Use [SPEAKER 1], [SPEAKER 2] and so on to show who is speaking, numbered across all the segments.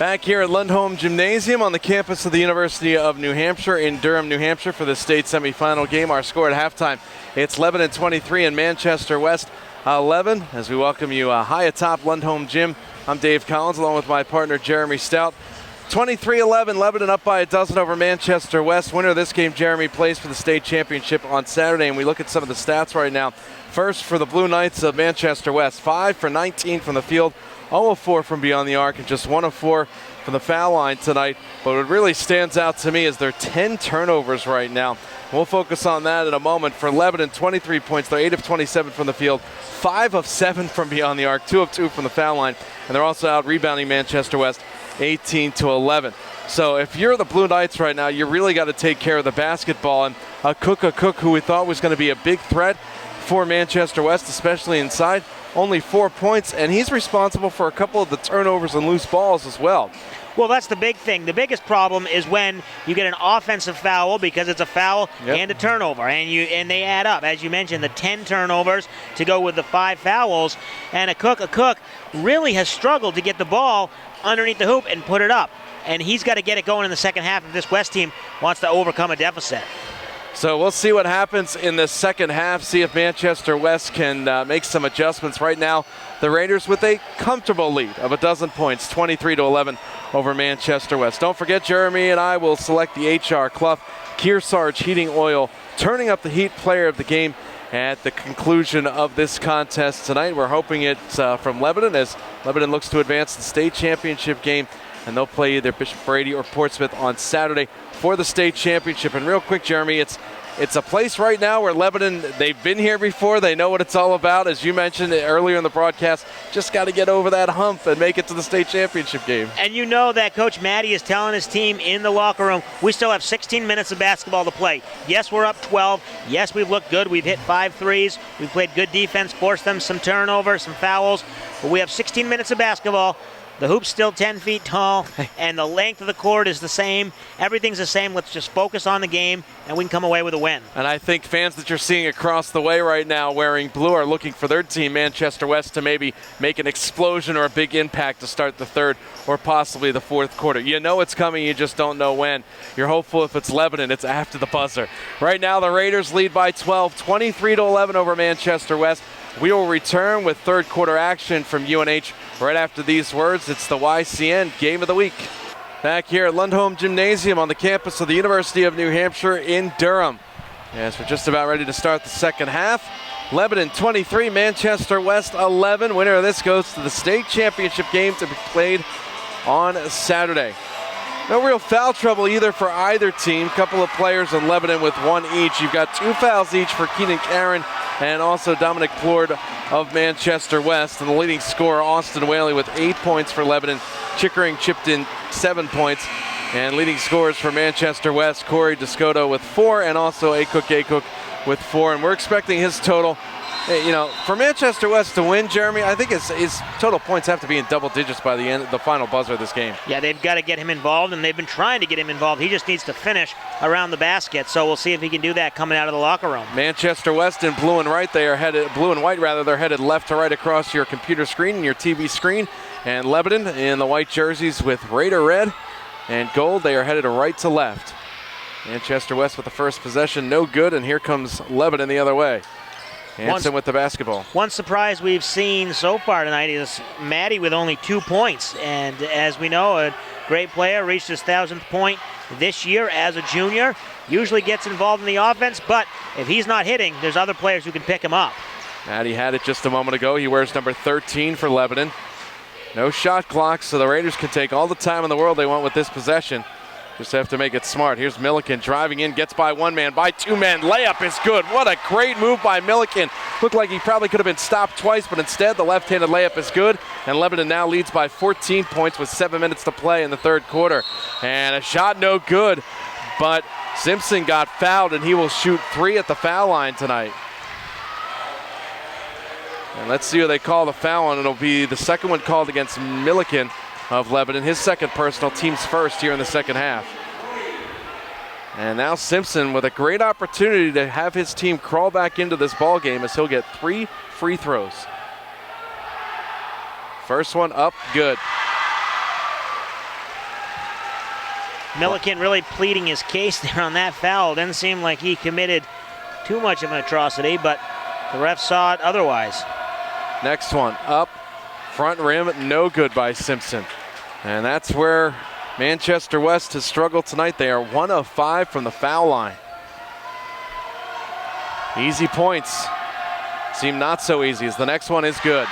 [SPEAKER 1] Back here at Lundholm Gymnasium on the campus of the University of New Hampshire in Durham, New Hampshire for the state semifinal game. Our score at halftime, it's Lebanon 23 and Manchester West 11. As we welcome you high atop Lundholm Gym, I'm Dave Collins along with my partner Jeremy Stout. 23-11, Lebanon up by a dozen over Manchester West. Winner of this game, Jeremy, plays for the state championship on Saturday, and we look at some of the stats right now. First for the Blue Knights of Manchester West, 5 for 19 from the field, 0 of 4 from beyond the arc, and just 1 of 4 from the foul line tonight. But what really stands out to me is their 10 turnovers right now. We'll focus on that in a moment. For Lebanon, 23 points. They're 8 of 27 from the field, 5 of 7 from beyond the arc, 2 of 2 from the foul line, and they're also out rebounding Manchester West 18-11. So if you're the Blue Knights right now, you really got to take care of the basketball. And a Cook, who we thought was going to be a big threat for Manchester West, especially inside, only 4 points, and he's responsible for a couple of the turnovers and loose balls as well.
[SPEAKER 2] Well, that's the big thing. The biggest problem is when you get an offensive foul, because it's a foul and a turnover, and they add up. As you mentioned, the 10 turnovers to go with the 5 fouls, and a Cook really has struggled to get the ball underneath the hoop and put it up. And he's got to get it going in the second half if this West team wants to overcome a deficit.
[SPEAKER 1] So we'll see what happens in the second half, see if Manchester West can make some adjustments. Right now, the Raiders with a comfortable lead of a dozen points, 23-11 over Manchester West. Don't forget, Jeremy and I will select the HR Clough Kearsarge Heating Oil Turning Up the Heat Player of the Game at the conclusion of this contest tonight. We're hoping it's from Lebanon, as Lebanon looks to advance the state championship game, and they'll play either Bishop Brady or Portsmouth on Saturday for the state championship. And real quick, Jeremy, it's a place right now where Lebanon, they've been here before. They know what it's all about. As you mentioned earlier in the broadcast, just got to get over that hump and make it to the state championship game.
[SPEAKER 2] And you know that Coach Maddie is telling his team in the locker room, we still have 16 minutes of basketball to play. Yes, we're up 12. Yes, we've looked good. We've hit 5 threes. We've played good defense, forced them some turnovers, some fouls. But we have 16 minutes of basketball. The hoop's still 10 feet tall, and the length of the court is the same. Everything's the same. Let's just focus on the game, and we can come away with a win.
[SPEAKER 1] And I think fans that you're seeing across the way right now wearing blue are looking for their team, Manchester West, to maybe make an explosion or a big impact to start the third or possibly the fourth quarter. You know it's coming, you just don't know when. You're hopeful if it's Lebanon, it's after the buzzer. Right now, the Raiders lead by 12, 23-11 over Manchester West. We will return with third quarter action from UNH right after these words. It's the YCN Game of the Week. Back here at Lundholm Gymnasium on the campus of the University of New Hampshire in Durham. Yes, we're just about ready to start the second half. Lebanon 23, Manchester West 11. Winner of this goes to the state championship game to be played on Saturday. No real foul trouble either for either team. Couple of players in Lebanon with 1 each. You've got 2 fouls each for Keenan Caron and also Dominic Plord of Manchester West. And the leading scorer, Austin Whaley, with 8 points for Lebanon. Chickering chipped in 7 points. And leading scorers for Manchester West, Corey Descoto with 4, and also Akok with 4. And we're expecting his total. You know, for Manchester West to win, Jeremy, I think his total points have to be in double digits by the end, the final buzzer of this game.
[SPEAKER 2] Yeah, they've got to get him involved, and they've been trying to get him involved. He just needs to finish around the basket, so we'll see if he can do that coming out of the locker room.
[SPEAKER 1] Manchester West in blue and white, they're headed left to right across your computer screen and your TV screen. And Lebanon in the white jerseys with Raider red and gold, they are headed right to left. Manchester West with the first possession, no good, and here comes Lebanon the other way. Hanson with the basketball.
[SPEAKER 2] One surprise we've seen so far tonight is Maddie with only 2 points. And as we know, a great player, reached his 1,000th point this year as a junior. Usually gets involved in the offense, but if he's not hitting, there's other players who can pick him up.
[SPEAKER 1] Maddie had it just a moment ago. He wears number 13 for Lebanon. No shot clock, so the Raiders can take all the time in the world they want with this possession. Just have to make it smart. Here's Milliken driving in, gets by 1 man, by 2 men. Layup is good. What a great move by Milliken. Looked like he probably could have been stopped twice, but instead the left-handed layup is good. And Lebanon now leads by 14 points with 7 minutes to play in the third quarter. And a shot no good, but Simpson got fouled, and he will shoot 3 at the foul line tonight. And let's see who they call the foul on. It'll be the second one called against Milliken of Lebanon, his second personal, team's first here in the second half. And now Simpson with a great opportunity to have his team crawl back into this ball game as he'll get 3 free throws. First one up, good.
[SPEAKER 2] Milliken really pleading his case there on that foul. Didn't seem like he committed too much of an atrocity, but the ref saw it otherwise.
[SPEAKER 1] Next one, up, front rim, no good by Simpson. And that's where Manchester West has struggled tonight. They are 1 of 5 from the foul line. Easy points seem not so easy as the next one is good.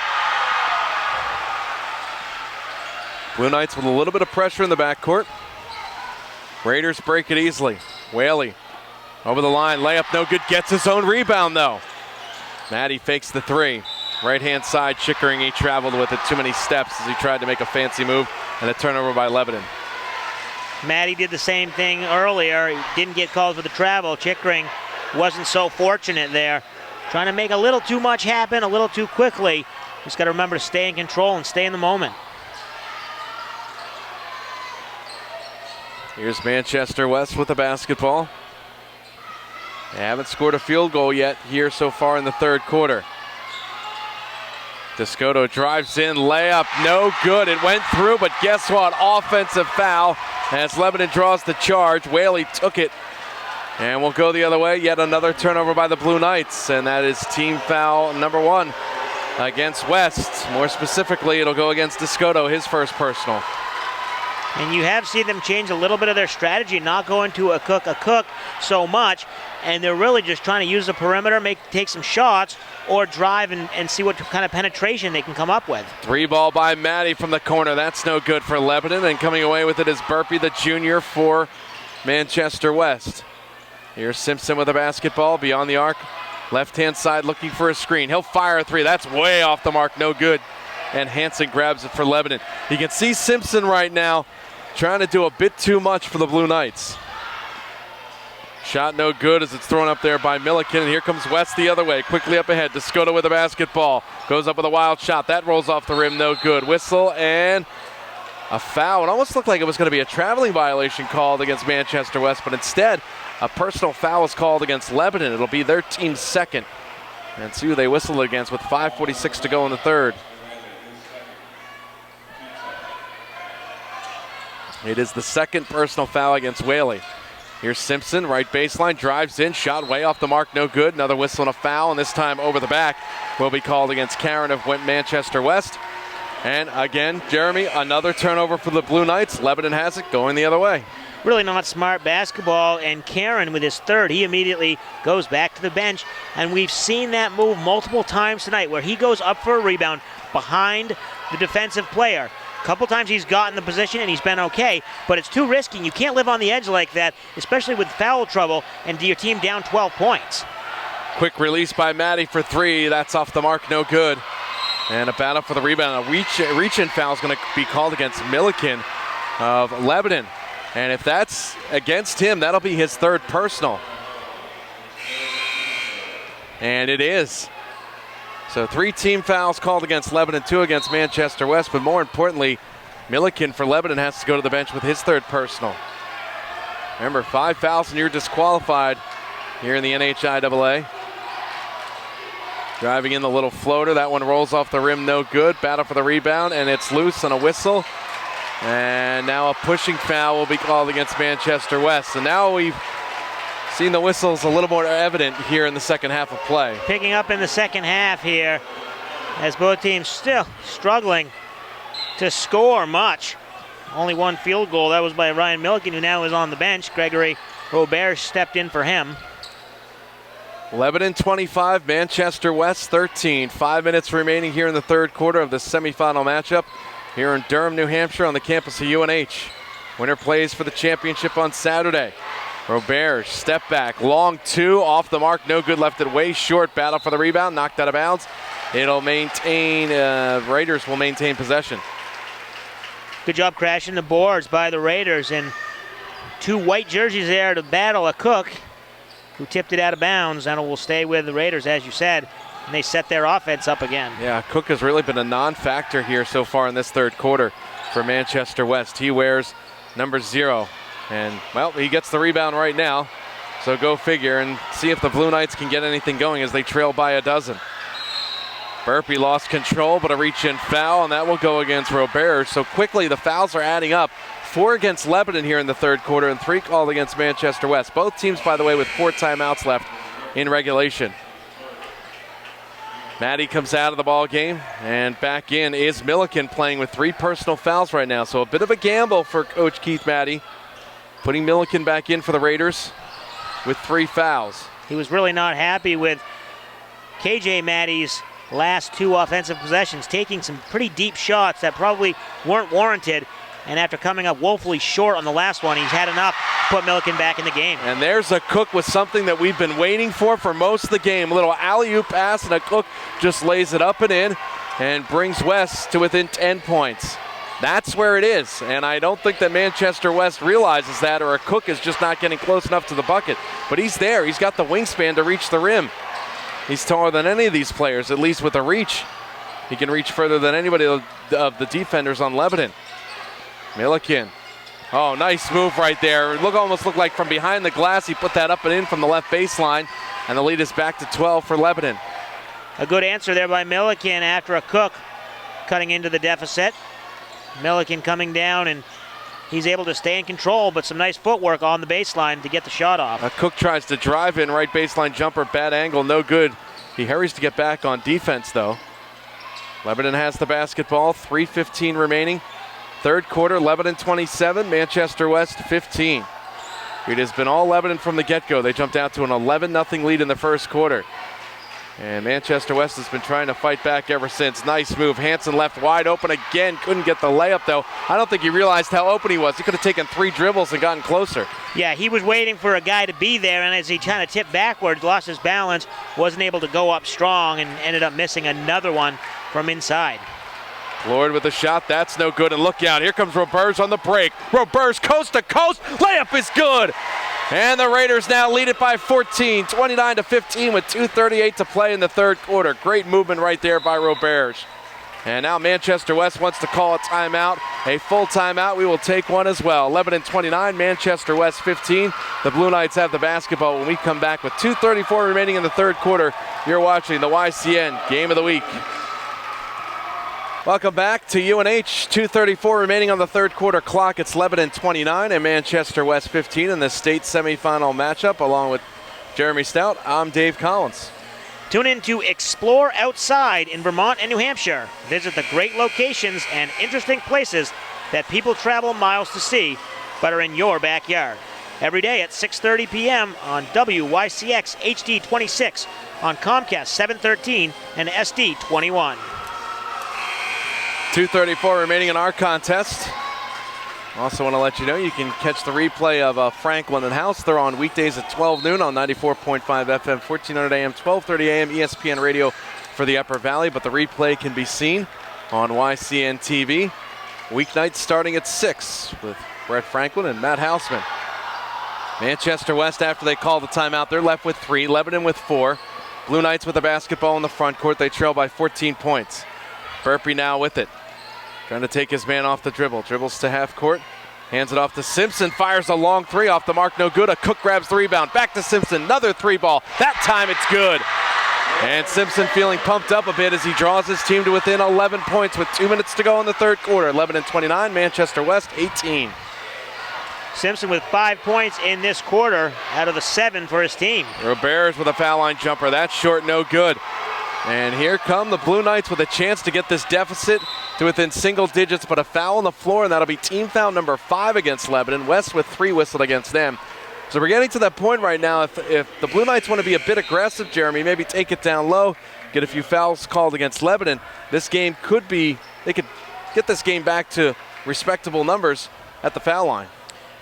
[SPEAKER 1] Blue Knights with a little bit of pressure in the backcourt. Raiders break it easily. Whaley over the line, layup no good, gets his own rebound though. Maddie fakes the three. Right-hand side, Chickering, he traveled with it too many steps as he tried to make a fancy move, and a turnover by Lebanon.
[SPEAKER 2] Maddie did the same thing earlier. He didn't get called for the travel. Chickering wasn't so fortunate there. Trying to make a little too much happen a little too quickly. Just got to remember to stay in control and stay in the moment.
[SPEAKER 1] Here's Manchester West with the basketball. They haven't scored a field goal yet here so far in the third quarter. Descoto drives in, layup, no good. It went through, but guess what? Offensive foul as Lebanon draws the charge. Whaley took it, and we'll go the other way. Yet another turnover by the Blue Knights, and that is team foul number 1 against West. More specifically, it'll go against Descoto, his first personal.
[SPEAKER 2] And you have seen them change a little bit of their strategy, not going to a cook so much, and they're really just trying to use the perimeter, take some shots, or drive and see what kind of penetration they can come up with. 3-ball
[SPEAKER 1] by Maddie from the corner. That's no good for Lebanon, and coming away with it is Burpee, the junior for Manchester West. Here's Simpson with the basketball beyond the arc. Left-hand side looking for a screen. He'll fire a three. That's way off the mark, no good. And Hansen grabs it for Lebanon. You can see Simpson right now trying to do a bit too much for the Blue Knights. Shot no good as it's thrown up there by Milliken, and here comes West the other way. Quickly up ahead, Descoto with the basketball. Goes up with a wild shot. That rolls off the rim, no good. Whistle and a foul. It almost looked like it was going to be a traveling violation called against Manchester West, but instead a personal foul was called against Lebanon. It'll be their team's second. And see who they whistled against with 5:46 to go in the third. It is the second personal foul against Whaley. Here's Simpson, right baseline, drives in, shot way off the mark, no good. Another whistle and a foul, and this time over the back will be called against Karen of Manchester West. And again, Jeremy, another turnover for the Blue Knights. Lebanon has it, going the other way.
[SPEAKER 2] Really not smart basketball, and Karen with his third, he immediately goes back to the bench, and we've seen that move multiple times tonight where he goes up for a rebound behind the defensive player. A couple times he's gotten the position and he's been okay, but it's too risky. You can't live on the edge like that, especially with foul trouble and your team down 12 points.
[SPEAKER 1] Quick release by Maddie for three. That's off the mark, no good. And a battle for the rebound. A reach-in foul is going to be called against Milliken of Lebanon. And if that's against him, that'll be his third personal. And it is. So 3 team fouls called against Lebanon, 2 against Manchester West, but more importantly, Milliken for Lebanon has to go to the bench with his third personal. Remember, 5 fouls and you're disqualified here in the NHIAA. Driving in the little floater, that one rolls off the rim, no good. Battle for the rebound, and it's loose on a whistle. And now a pushing foul will be called against Manchester West. And now we've seen the whistles a little more evident here in the second half of play.
[SPEAKER 2] Picking up in the second half here as both teams still struggling to score much. Only one field goal. That was by Ryan Milliken, who now is on the bench. Gregory Robert stepped in for him.
[SPEAKER 1] Lebanon 25, Manchester West 13. 5 minutes remaining here in the third quarter of the semifinal matchup here in Durham, New Hampshire on the campus of UNH. Winner plays for the championship on Saturday. Robert, step back, long 2, off the mark, no good, left it way short. Battle for the rebound, knocked out of bounds. It'll maintain, Raiders will maintain possession.
[SPEAKER 2] Good job crashing the boards by the Raiders, and 2 white jerseys there to battle a Cook, who tipped it out of bounds, and will stay with the Raiders, as you said, and they set their offense up again.
[SPEAKER 1] Yeah, Cook has really been a non-factor here so far in this third quarter for Manchester West. He wears number 0. And, well, he gets the rebound right now. So go figure and see if the Blue Knights can get anything going as they trail by a dozen. Burpee lost control, but a reach-in foul, and that will go against Robert. So quickly the fouls are adding up. 4 against Lebanon here in the third quarter and 3 called against Manchester West. Both teams, by the way, with 4 timeouts left in regulation. Maddie comes out of the ball game, and back in is Milliken, playing with 3 personal fouls right now. So a bit of a gamble for Coach Keith Maddie, putting Milliken back in for the Raiders with 3 fouls.
[SPEAKER 2] He was really not happy with KJ Maddie's last 2 offensive possessions, taking some pretty deep shots that probably weren't warranted. And after coming up woefully short on the last one, he's had enough to put Milliken back in the game.
[SPEAKER 1] And there's a Cook with something that we've been waiting for most of the game. A little alley-oop pass, and a Cook just lays it up and in and brings West to within 10 points. That's where it is, and I don't think that Manchester West realizes that, or a Cook is just not getting close enough to the bucket. But he's there. He's got the wingspan to reach the rim. He's taller than any of these players, at least with a reach. He can reach further than anybody of the defenders on Lebanon. Milliken. Oh, nice move right there. Almost looked like from behind the glass. He put that up and in from the left baseline, and the lead is back to 12 for Lebanon.
[SPEAKER 2] A good answer there by Milliken after a Cook cutting into the deficit. Milliken coming down, and he's able to stay in control, but some nice footwork on the baseline to get the shot off.
[SPEAKER 1] A Cook tries to drive in, right baseline jumper, bad angle, no good. He hurries to get back on defense, though. Lebanon has the basketball, 3:15 remaining. Third quarter, Lebanon 27, Manchester West 15. It has been all Lebanon from the get-go. They jumped out to an 11-0 lead in the first quarter. And Manchester West has been trying to fight back ever since. Nice move. Hansen left wide open again. Couldn't get the layup, though. I don't think he realized how open he was. He could have taken 3 dribbles and gotten closer.
[SPEAKER 2] Yeah, he was waiting for a guy to be there, and as he kind of tipped backwards, lost his balance, wasn't able to go up strong, and ended up missing another one from inside.
[SPEAKER 1] Lord with a shot, that's no good, and look out, here comes Roberge on the break. Roberge coast to coast, layup is good! And the Raiders now lead it by 14, 29-15 with 2:38 to play in the third quarter. Great movement right there by Roberge. And now Manchester West wants to call a timeout, a full timeout. We will take one as well. Lebanon 29, Manchester West 15. The Blue Knights have the basketball when we come back with 2:34 remaining in the third quarter. You're watching the YCN Game of the Week. Welcome back to UNH. 2:34 remaining on the third quarter clock. It's Lebanon 29 and Manchester West 15 in the state semifinal matchup. Along with Jeremy Stout, I'm Dave Collins.
[SPEAKER 2] Tune in to Explore Outside in Vermont and New Hampshire. Visit the great locations and interesting places that people travel miles to see, but are in your backyard. Every day at 6:30 p.m. on WYCX HD 26 on Comcast 713 and SD 21.
[SPEAKER 1] 2:34 remaining in our contest. Also want to let you know you can catch the replay of Franklin and House. They're on weekdays at 12 noon on 94.5 FM, 1400 AM, 1230 AM, ESPN Radio for the Upper Valley. But the replay can be seen on YCN TV. Weeknights starting at 6 with Brett Franklin and Matt Hausman. Manchester West, after they call the timeout, they're left with 3. Lebanon with 4. Blue Knights with the basketball in the front court. They trail by 14 points. Burpee now with it. Trying to take his man off the dribble. Dribbles to half court. Hands it off to Simpson. Fires a long 3 off the mark. No good. A Cook grabs the rebound. Back to Simpson. Another 3 ball. That time it's good. And Simpson feeling pumped up a bit as he draws his team to within 11 points with 2 minutes to go in the third quarter. Lebanon 29, Manchester West 18.
[SPEAKER 2] Simpson with 5 points in this quarter out of the 7 for his team.
[SPEAKER 1] Roberge with a foul line jumper. That's short, no good. And here come the Blue Knights with a chance to get this deficit to within single digits, but a foul on the floor, and that'll be team foul number 5 against Lebanon. West with 3 whistled against them. So we're getting to that point right now. If the Blue Knights want to be a bit aggressive, Jeremy, maybe take it down low, get a few fouls called against Lebanon, this game could be, they could get this game back to respectable numbers at the foul line.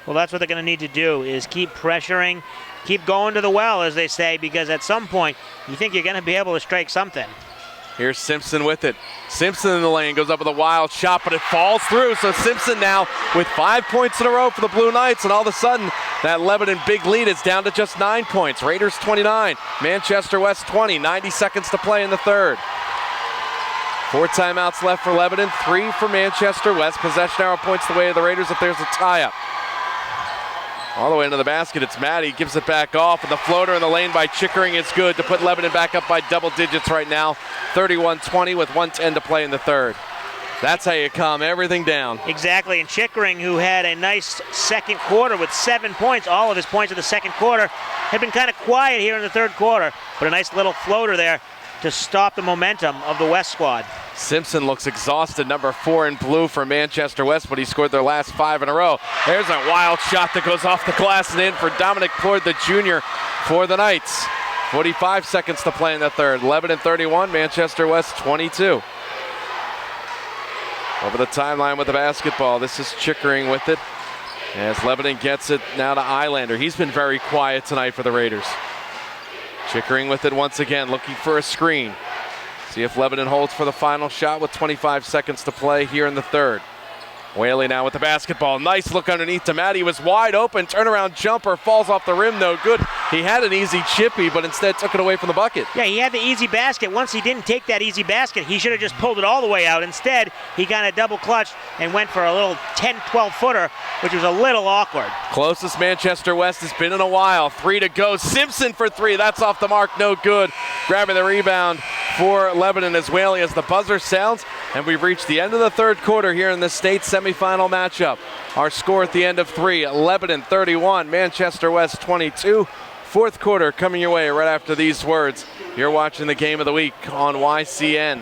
[SPEAKER 2] Well, that's what they're going to need to do, is keep pressuring, keep going to the well, as they say, because at some point you think you're going to be able to strike something.
[SPEAKER 1] Here's Simpson with it. Simpson in the lane, goes up with a wild shot, but it falls through. So Simpson now with 5 points in a row for the Blue Knights, and all of a sudden that Lebanon big lead is down to just 9 points. Raiders 29, Manchester West 20, 90 seconds to play in the third. 4 timeouts left for Lebanon, 3 for Manchester West. Possession arrow points the way of the Raiders if there's a tie-up. All the way into the basket, it's Maddie, gives it back off, and the floater in the lane by Chickering is good to put Lebanon back up by double digits right now. 31-20 with 1:10 to play in the third. That's how you calm everything down.
[SPEAKER 2] Exactly, and Chickering, who had a nice second quarter with 7 points, all of his points in the second quarter, had been kind of quiet here in the third quarter, but a nice little floater there to stop the momentum of the West squad.
[SPEAKER 1] Simpson looks exhausted, number 4 in blue for Manchester West, but he scored their last 5 in a row. There's a wild shot that goes off the glass and in for Dominic Plourde, the junior, for the Knights. 45 seconds to play in the third. Lebanon 31, Manchester West 22. Over the timeline with the basketball. This is Chickering with it as Lebanon gets it now to Islander. He's been very quiet tonight for the Raiders. Chickering with it once again, looking for a screen. See if Lebanon holds for the final shot with 25 seconds to play here in the third. Whaley now with the basketball. Nice look underneath to Matt. He was wide open. Turnaround jumper falls off the rim. No good. He had an easy chippy, but instead took it away from the bucket.
[SPEAKER 2] Yeah, he had the easy basket. Once he didn't take that easy basket, he should have just pulled it all the way out. Instead, he kind of double clutched and went for a little 10, 12 footer, which was a little awkward.
[SPEAKER 1] Closest Manchester West has been in a while. 3 to go. Simpson for 3. That's off the mark. No good. Grabbing the rebound for Lebanon as Whaley as the buzzer sounds. And we've reached the end of the third quarter here in the state semifinal matchup. Our score at the end of 3, Lebanon 31, Manchester West 22. Fourth quarter coming your way right after these words. You're watching the game of the week on YCN.